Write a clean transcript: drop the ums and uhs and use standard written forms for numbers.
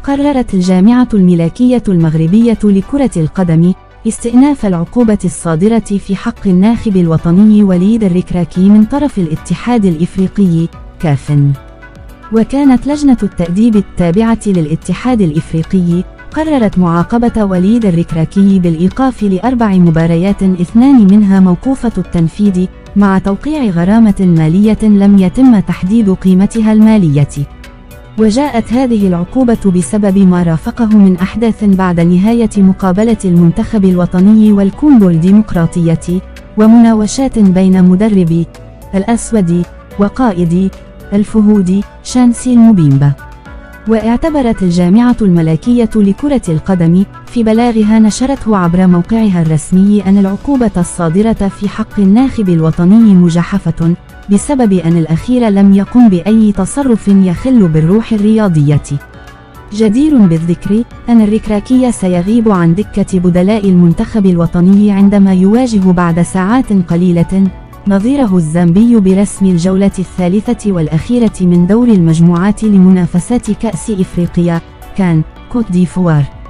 قررت الجامعة الملكية المغربية لكرة القدم استئناف العقوبة الصادرة في حق الناخب الوطني وليد الركراكي من طرف الاتحاد الإفريقي كاف. وكانت لجنة التأديب التابعة للاتحاد الإفريقي قررت معاقبة وليد الركراكي بالإيقاف ل4 مباريات 2 منها موقوفة التنفيذ مع توقيع غرامة مالية لم يتم تحديد قيمتها المالية. وجاءت هذه العقوبة بسبب ما رافقه من أحداث بعد نهاية مقابلة المنتخب الوطني والكونغو الديمقراطية ومناوشات بين مدربي الأسود وقائد الفهود شانسي موبيمبا. واعتبرت الجامعة الملكية لكرة القدم في بلاغها نشرته عبر موقعها الرسمي أن العقوبة الصادرة في حق الناخب الوطني مجحفة بسبب أن الأخير لم يقم بأي تصرف يخل بالروح الرياضية. جدير بالذكر أن الركراكي سيغيب عن دكة بدلاء المنتخب الوطني عندما يواجه بعد ساعات قليلة نظيره الزامبي برسم الجولة الثالثة والأخيرة من دور المجموعات لمنافسات كأس إفريقيا كان كوت ديفوار.